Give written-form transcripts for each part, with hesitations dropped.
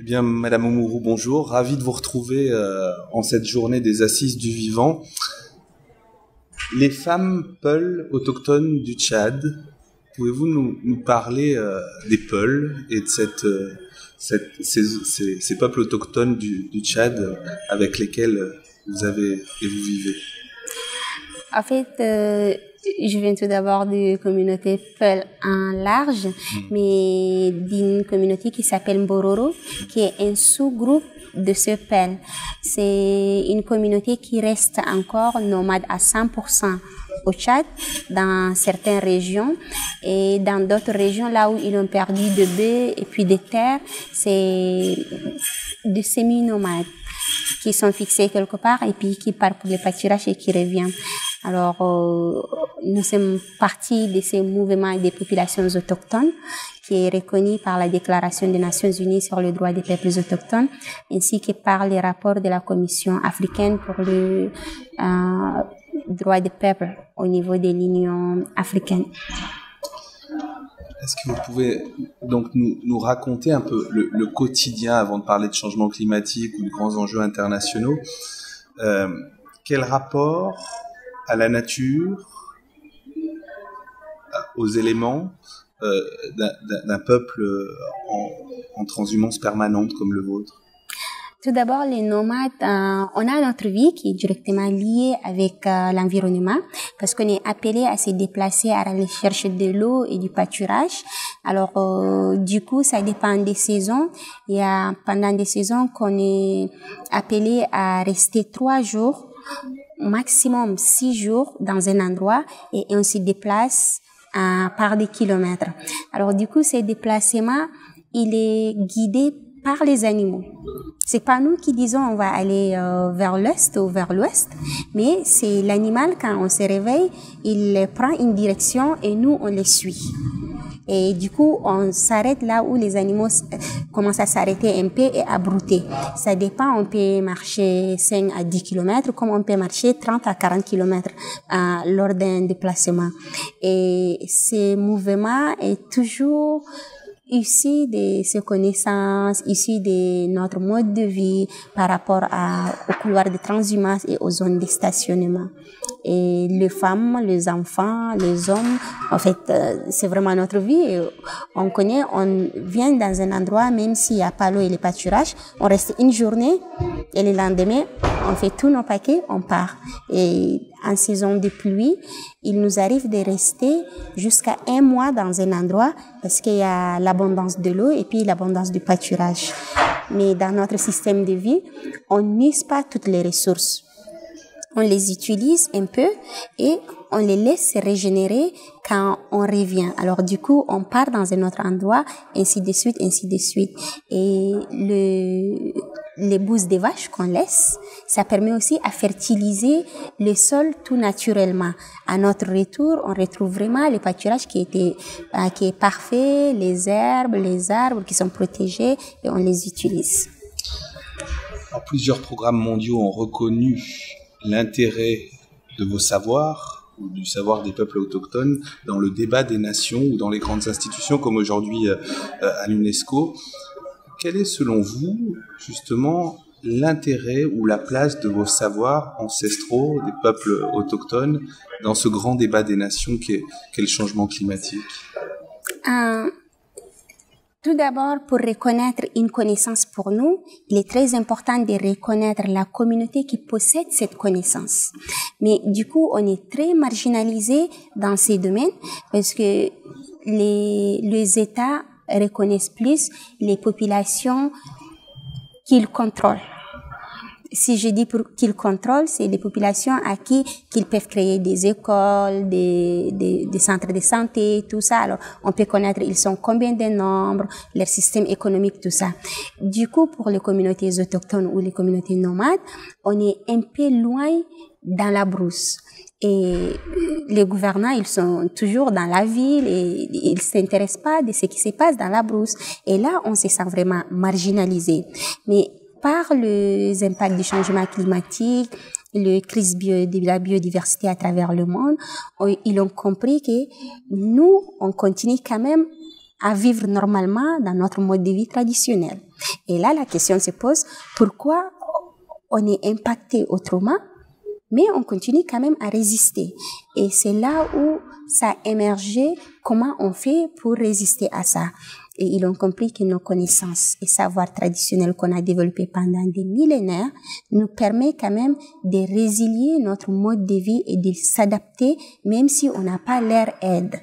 Eh bien, Madame Oumourou, bonjour. Ravi de vous retrouver en cette journée des Assises du Vivant. Les femmes Peuls autochtones du Tchad, pouvez-vous nous parler des Peuls et de ces peuples autochtones du Tchad avec lesquels vous avez et vous vivez? En fait, je viens tout d'abord de communauté Peul en large, mais d'une communauté qui s'appelle Mbororo, qui est un sous-groupe de ce Peul. C'est une communauté qui reste encore nomade à 100% au Tchad, dans certaines régions, et dans d'autres régions, là où ils ont perdu de bœufs et puis des terres, c'est de semi-nomades qui sont fixés quelque part et puis qui partent pour le pâturage et qui reviennent. Alors, nous sommes partie de ces mouvements des populations autochtones qui est reconnu par la Déclaration des Nations Unies sur les droits des peuples autochtones, ainsi que par les rapports de la Commission africaine pour le droit des peuples au niveau de l'Union africaine. Est-ce que vous pouvez donc nous raconter un peu le quotidien avant de parler de changement climatique ou de grands enjeux internationaux? Quel rapport à la nature, aux éléments d'un peuple en transhumance permanente comme le vôtre? Tout d'abord, les nomades, on a notre vie qui est directement liée avec l'environnement parce qu'on est appelé à se déplacer à la recherche de l'eau et du pâturage. Alors, du coup, ça dépend des saisons. Il y a pendant des saisons qu'on est appelé à rester 3 jours, maximum 6 jours dans un endroit et on se déplace par des kilomètres. Alors, du coup, ces déplacements, il est guidé par les animaux. C'est pas nous qui disons on va aller vers l'est ou vers l'ouest, mais c'est l'animal quand on se réveille, il prend une direction et nous on les suit. Et du coup, on s'arrête là où les animaux commencent à s'arrêter un peu et à brouter. Ça dépend, on peut marcher 5 à 10 km, comme on peut marcher 30 à 40 km lors d'un déplacement. Et ce mouvement est toujours issu de ces connaissances, issu de notre mode de vie par rapport aux couloirs de transhumance et aux zones de stationnement. Et les femmes, les enfants, les hommes, en fait, c'est vraiment notre vie. Et on connaît, on vient dans un endroit, même s'il n'y a pas l'eau et le pâturage, on reste une journée et le lendemain, on fait tous nos paquets, on part. Et en saison de pluie, il nous arrive de rester jusqu'à 1 mois dans un endroit parce qu'il y a l'abondance de l'eau et puis l'abondance du pâturage. Mais dans notre système de vie, on n'use pas toutes les ressources. On les utilise un peu et on les laisse se régénérer quand on revient. Alors du coup, on part dans un autre endroit, ainsi de suite, ainsi de suite. Et les bousses des vaches qu'on laisse, ça permet aussi à fertiliser le sol tout naturellement. À notre retour, on retrouve vraiment le pâturage qui est parfait, les arbres qui sont protégés et on les utilise. Alors, plusieurs programmes mondiaux ont reconnu l'intérêt de vos savoirs ou du savoir des peuples autochtones dans le débat des nations ou dans les grandes institutions comme aujourd'hui à l'UNESCO. Quel est selon vous justement l'intérêt ou la place de vos savoirs ancestraux des peuples autochtones dans ce grand débat des nations qu'est le changement climatique? Tout d'abord, pour reconnaître une connaissance pour nous, il est très important de reconnaître la communauté qui possède cette connaissance. Mais du coup, on est très marginalisé dans ces domaines parce que les États reconnaissent plus les populations qu'ils contrôlent. Si je dis pour qu'ils contrôlent, c'est les populations à qui qu'ils peuvent créer des écoles, des centres de santé, tout ça. Alors, on peut connaître ils sont combien de nombres, leur système économique, tout ça. Du coup, pour les communautés autochtones ou les communautés nomades, on est un peu loin dans la brousse. Et les gouvernants, ils sont toujours dans la ville et ils s'intéressent pas de ce qui se passe dans la brousse. Et là, on se sent vraiment marginalisé. Mais par les impacts du changement climatique, le crise de la biodiversité à travers le monde, ils ont compris que nous, on continue quand même à vivre normalement dans notre mode de vie traditionnel. Et là, la question se pose, pourquoi on est impacté autrement, mais on continue quand même à résister. Et c'est là où ça a émergé, comment on fait pour résister à ça. Et ils ont compris que nos connaissances et savoirs traditionnels qu'on a développés pendant des millénaires nous permet quand même de résilier notre mode de vie et de s'adapter même si on n'a pas leur aide.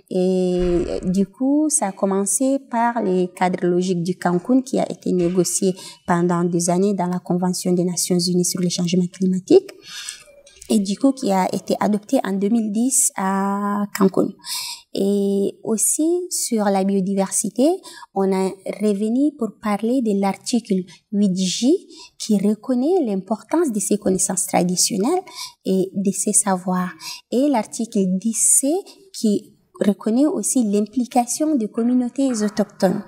Et du coup, ça a commencé par les cadres logiques du Cancun qui a été négocié pendant des années dans la Convention des Nations Unies sur le changement climatique. Et du coup, qui a été adopté en 2010 à Cancun. Et aussi, sur la biodiversité, on a revenu pour parler de l'article 8J qui reconnaît l'importance de ces connaissances traditionnelles et de ces savoirs. Et l'article 10C qui reconnaît aussi l'implication des communautés autochtones.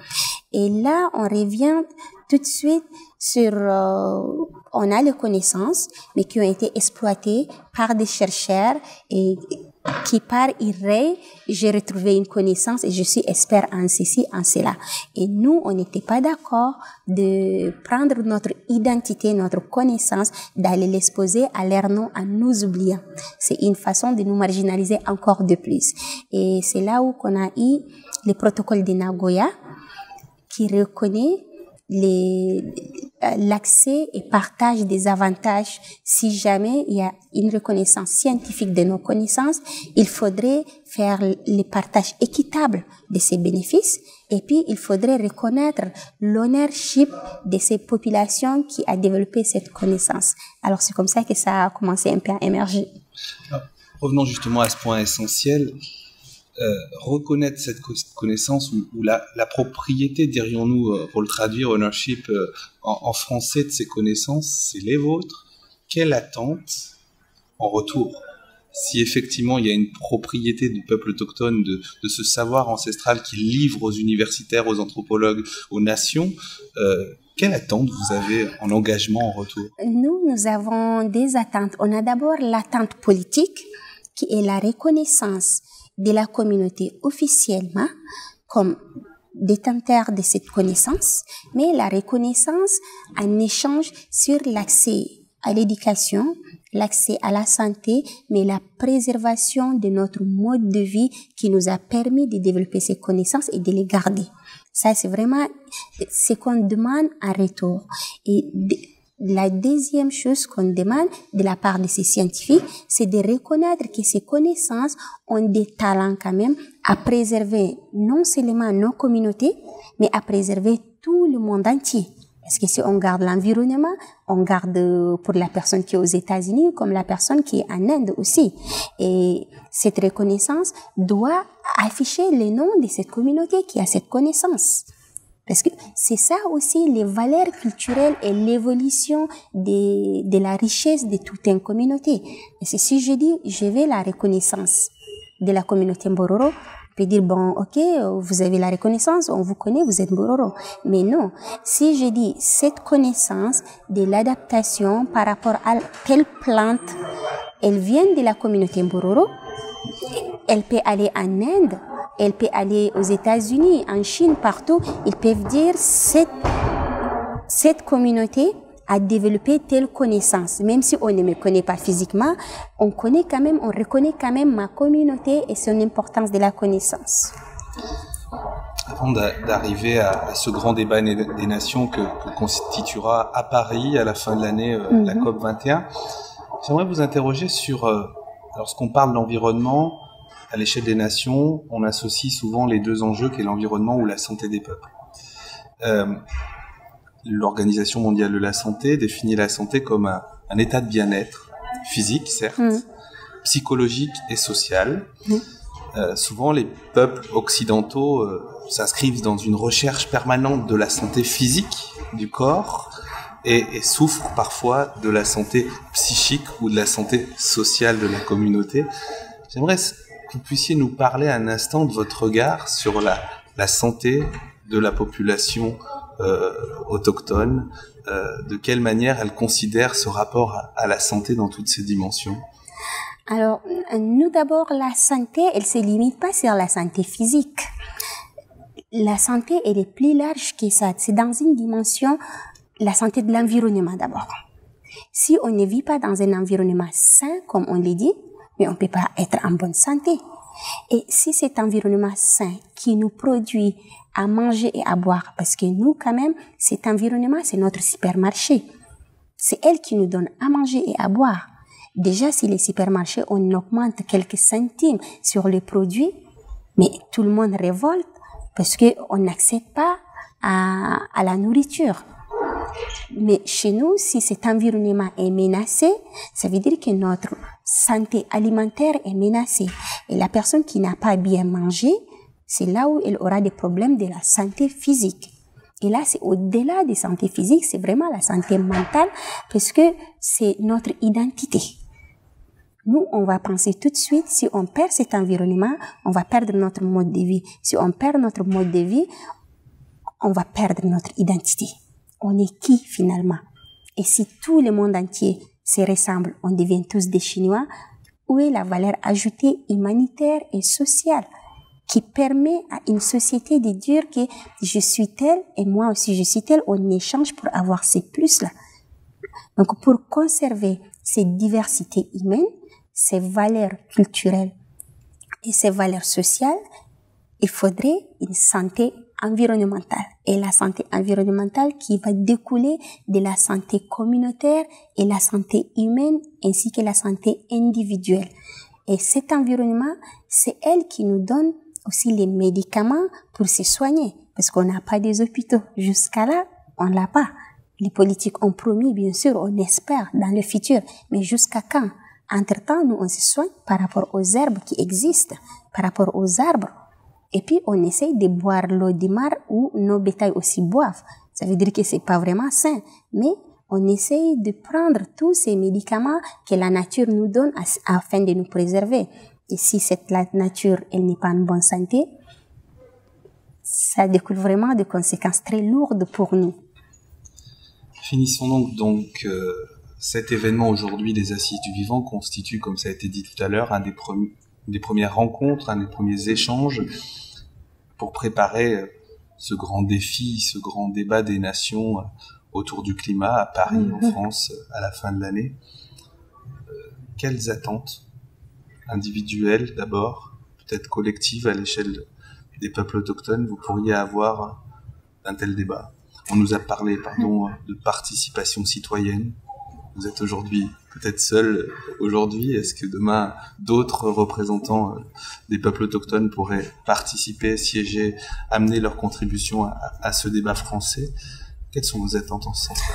Et là, on revient tout de suite sur, on a les connaissances, mais qui ont été exploitées par des chercheurs et qui par irréel, j'ai retrouvé une connaissance et je suis expert en ceci, en cela. Et nous, on n'était pas d'accord de prendre notre identité, notre connaissance, d'aller l'exposer à l'air non en nous oubliant. C'est une façon de nous marginaliser encore de plus. Et c'est là où qu'on a eu le protocole de Nagoya qui reconnaît l'accès et partage des avantages. Si jamais il y a une reconnaissance scientifique de nos connaissances, il faudrait faire le partage équitable de ces bénéfices et puis il faudrait reconnaître l'ownership de ces populations qui a développé cette connaissance. Alors c'est comme ça que ça a commencé un peu à émerger. Revenons justement à ce point essentiel. Reconnaître cette connaissance ou la propriété, dirions-nous, pour le traduire, ownership en français de ces connaissances, c'est les vôtres. Quelle attente en retour? Si effectivement il y a une propriété du peuple autochtone de ce savoir ancestral qu'il livre aux universitaires, aux anthropologues, aux nations, quelle attente vous avez en engagement en retour? Nous avons des attentes. On a d'abord l'attente politique qui est la reconnaissance de la communauté officiellement comme détenteur de cette connaissance, mais la reconnaissance en échange sur l'accès à l'éducation, l'accès à la santé, mais la préservation de notre mode de vie qui nous a permis de développer ces connaissances et de les garder. Ça, c'est vraiment ce qu'on demande en retour. Et la deuxième chose qu'on demande de la part de ces scientifiques, c'est de reconnaître que ces connaissances ont des talents quand même à préserver non seulement nos communautés, mais à préserver tout le monde entier. Parce que si on garde l'environnement, on garde pour la personne qui est aux États-Unis comme la personne qui est en Inde aussi. Et cette reconnaissance doit afficher le nom de cette communauté qui a cette connaissance. Parce que c'est ça aussi les valeurs culturelles et l'évolution de la richesse de toute une communauté. Parce que si je dis, je veux la reconnaissance de la communauté Mbororo, on peut dire, bon, ok, vous avez la reconnaissance, on vous connaît, vous êtes Mbororo. Mais non, si je dis cette connaissance de l'adaptation par rapport à telle plante, elle vient de la communauté Mbororo, elle peut aller en Inde, elle peut aller aux États-Unis, en Chine, partout. Ils peuvent dire cette communauté a développé telle connaissance. Même si on ne me connaît pas physiquement, on reconnaît quand même ma communauté et son importance de la connaissance. Avant d'arriver à ce grand débat des nations que constituera à Paris à la fin de l'année la COP 21, j'aimerais vous interroger sur, lorsqu'on parle d'environnement, à l'échelle des nations, on associe souvent les deux enjeux qui est l'environnement ou la santé des peuples. L'Organisation mondiale de la santé définit la santé comme un état de bien-être physique, certes, psychologique et social. Souvent, les peuples occidentaux s'inscrivent dans une recherche permanente de la santé physique du corps et souffrent parfois de la santé psychique ou de la santé sociale de la communauté. J'aimerais que vous puissiez nous parler un instant de votre regard sur la santé de la population autochtone, de quelle manière elle considère ce rapport à la santé dans toutes ses dimensions. Alors, nous d'abord, la santé, elle se limite pas sur la santé physique. la santé, elle est plus large que ça. C'est dans une dimension, la santé de l'environnement d'abord. Si on ne vit pas dans un environnement sain, comme on l'a dit, mais on ne peut pas être en bonne santé. Et si cet environnement sain qui nous produit à manger et à boire, parce que nous, quand même, cet environnement, c'est notre supermarché. C'est elle qui nous donne à manger et à boire. Déjà, si les supermarchés, on augmente quelques centimes sur les produits, mais tout le monde révolte parce qu'on n'accède pas à la nourriture. Mais chez nous, si cet environnement est menacé, ça veut dire que notre santé alimentaire est menacée. Et la personne qui n'a pas bien mangé, c'est là où elle aura des problèmes de la santé physique. Et là, c'est au-delà de santé physique, c'est vraiment la santé mentale parce que c'est notre identité. Nous, on va penser tout de suite, si on perd cet environnement, on va perdre notre mode de vie. Si on perd notre mode de vie, on va perdre notre identité. On est qui finalement? Et si tout le monde entier se ressemble, on devient tous des Chinois, où est la valeur ajoutée humanitaire et sociale qui permet à une société de dire que je suis tel et moi aussi je suis tel, on échange pour avoir ces plus-là. Donc pour conserver cette diversité humaine, ces valeurs culturelles et ces valeurs sociales, il faudrait une santé environnementale. Et la santé environnementale qui va découler de la santé communautaire et la santé humaine ainsi que la santé individuelle. Et cet environnement, c'est elle qui nous donne aussi les médicaments pour se soigner. Parce qu'on n'a pas des hôpitaux. Jusqu'à là, on l'a pas. Les politiques ont promis, bien sûr, on espère dans le futur. Mais jusqu'à quand? Entre-temps, nous, on se soigne par rapport aux herbes qui existent, par rapport aux arbres. Et puis, on essaye de boire l'eau du mar où nos bétails aussi boivent. Ça veut dire que c'est pas vraiment sain. Mais on essaye de prendre tous ces médicaments que la nature nous donne afin de nous préserver. Et si cette nature, elle n'est pas en bonne santé, ça découle vraiment de conséquences très lourdes pour nous. Finissons donc cet événement aujourd'hui des Assises du Vivant constitue, comme ça a été dit tout à l'heure, un des premières rencontres, un des premiers échanges pour préparer ce grand défi, ce grand débat des nations autour du climat à Paris, en France, à la fin de l'année. Quelles attentes individuelles d'abord, peut-être collectives à l'échelle des peuples autochtones, vous pourriez avoir d'un tel débat? On nous a parlé, de participation citoyenne. Vous êtes aujourd'hui peut-être seul aujourd'hui. Est-ce que demain, d'autres représentants des peuples autochtones pourraient participer, siéger, amener leur contribution à ce débat français? Quelles sont vos attentes en ce sens-là?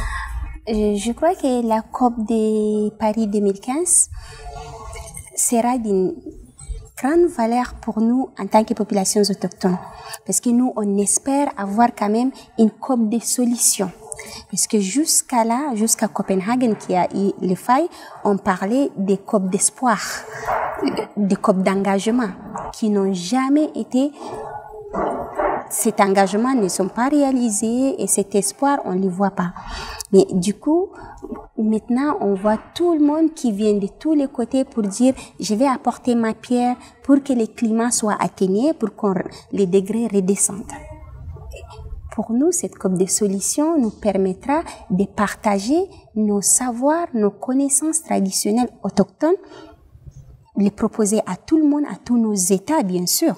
Je crois que la COP de Paris 2015 sera d'une grande valeur pour nous en tant que populations autochtones. Parce que nous, on espère avoir quand même une COP de solutions. Parce que jusqu'à là, jusqu'à Copenhague, qui a eu les failles, on parlait des COP d'espoir, des COP d'engagement, qui n'ont jamais été... Cet engagement ne sont pas réalisés et cet espoir, on ne le voit pas. Mais du coup, maintenant, on voit tout le monde qui vient de tous les côtés pour dire « je vais apporter ma pierre pour que le climat soit atténué, pour que les degrés redescendent ». Pour nous, cette COP de solutions nous permettra de partager nos savoirs, nos connaissances traditionnelles autochtones, les proposer à tout le monde, à tous nos États, bien sûr,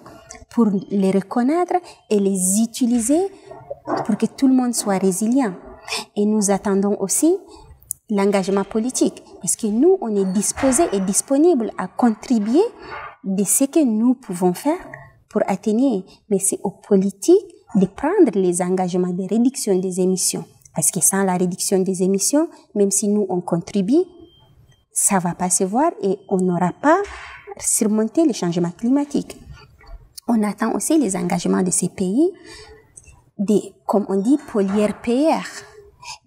pour les reconnaître et les utiliser pour que tout le monde soit résilient. Et nous attendons aussi l'engagement politique, parce que nous, on est disposés et disponibles à contribuer de ce que nous pouvons faire pour atténuer. Mais c'est aux politiques de prendre les engagements de réduction des émissions. Parce que sans la réduction des émissions, même si nous, on contribue, ça va pas se voir et on n'aura pas surmonté le changement climatique. On attend aussi les engagements de ces pays, comme on dit, pollueurs-payeurs,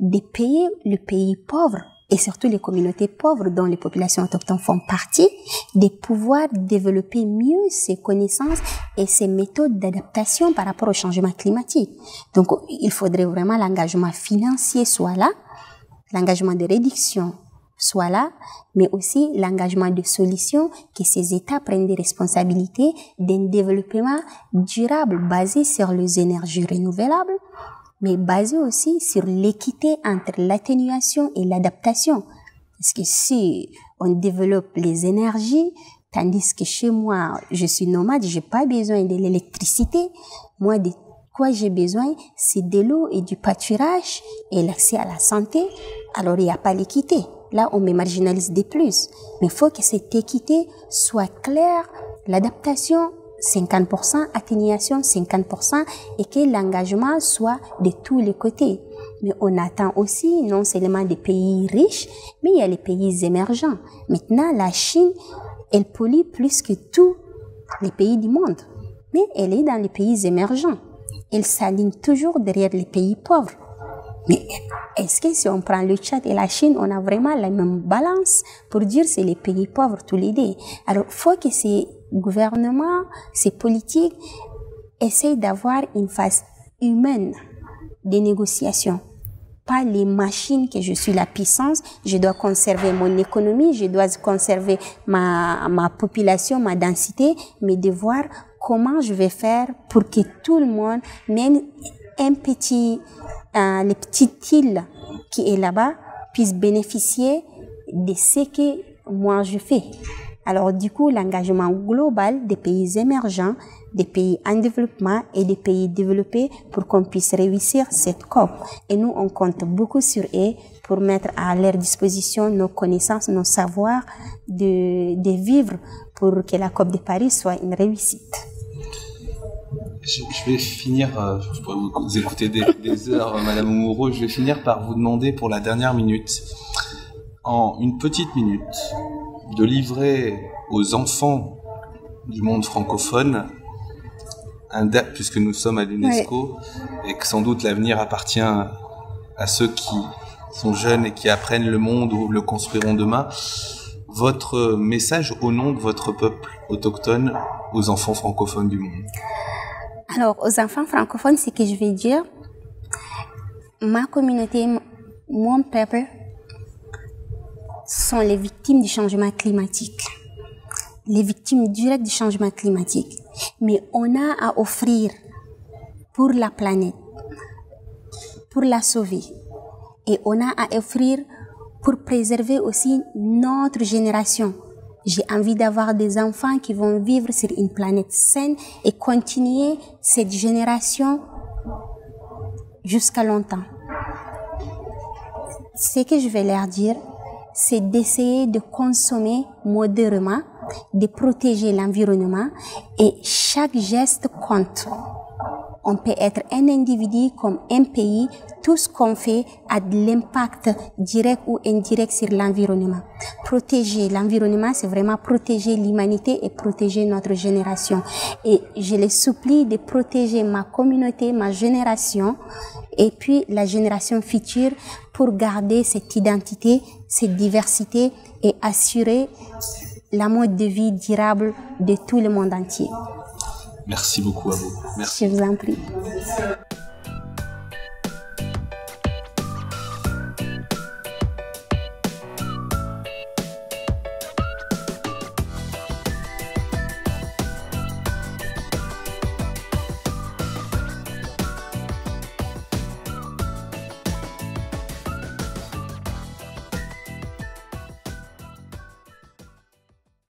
de payer le pays pauvre et surtout les communautés pauvres dont les populations autochtones font partie, de pouvoir développer mieux ces connaissances et ces méthodes d'adaptation par rapport au changement climatique. Donc, il faudrait vraiment l'engagement financier soit là, l'engagement de réduction soit là, mais aussi l'engagement de solutions, que ces États prennent des responsabilités d'un développement durable basé sur les énergies renouvelables, mais basé aussi sur l'équité entre l'atténuation et l'adaptation. Parce que si on développe les énergies, tandis que chez moi, je suis nomade, j'ai pas besoin de l'électricité, moi, de quoi j'ai besoin, c'est de l'eau et du pâturage et l'accès à la santé, alors il n'y a pas l'équité. Là, on me marginalise de plus. Mais il faut que cette équité soit claire, l'adaptation 50%, atténuation 50%, et que l'engagement soit de tous les côtés. Mais on attend aussi non seulement des pays riches, mais il y a les pays émergents. Maintenant, la Chine, elle pollue plus que tous les pays du monde. Mais elle est dans les pays émergents. Elle s'aligne toujours derrière les pays pauvres. Mais est-ce que si on prend le Tchad et la Chine, on a vraiment la même balance pour dire c'est les pays pauvres tous les deux? Alors, il faut que ces gouvernements, ces politiques essayent d'avoir une phase humaine des négociations. Pas les machines que je suis la puissance, je dois conserver mon économie, je dois conserver ma population, ma densité, mais de voir comment je vais faire pour que tout le monde, même les petites îles qui est là-bas, puissent bénéficier de ce que moi je fais. Alors du coup, l'engagement global des pays émergents, des pays en développement et des pays développés pour qu'on puisse réussir cette COP. Et nous, on compte beaucoup sur eux pour mettre à leur disposition nos connaissances, nos savoirs, de vivre pour que la COP de Paris soit une réussite. Je vais finir, je pourrais vous écouter des heures, Madame Oumourou, je vais finir par vous demander pour la dernière minute, en une petite minute, de livrer aux enfants du monde francophone, puisque nous sommes à l'UNESCO, oui, et que sans doute l'avenir appartient à ceux qui sont jeunes et qui apprennent le monde ou le construiront demain, votre message au nom de votre peuple autochtone aux enfants francophones du monde. Alors, aux enfants francophones, ce que je vais dire, ma communauté, mon peuple, sont les victimes du changement climatique, les victimes directes du changement climatique. Mais on a à offrir pour la planète, pour la sauver. Et on a à offrir pour préserver aussi notre génération. J'ai envie d'avoir des enfants qui vont vivre sur une planète saine et continuer cette génération jusqu'à longtemps. Ce que je vais leur dire, c'est d'essayer de consommer modérément, de protéger l'environnement et chaque geste compte. On peut être un individu comme un pays, tout ce qu'on fait a de l'impact direct ou indirect sur l'environnement. Protéger l'environnement, c'est vraiment protéger l'humanité et protéger notre génération. Et je les supplie de protéger ma communauté, ma génération, et puis la génération future pour garder cette identité, cette diversité et assurer la mode de vie durable de tout le monde entier. Merci beaucoup à vous. Merci. Je vous en prie.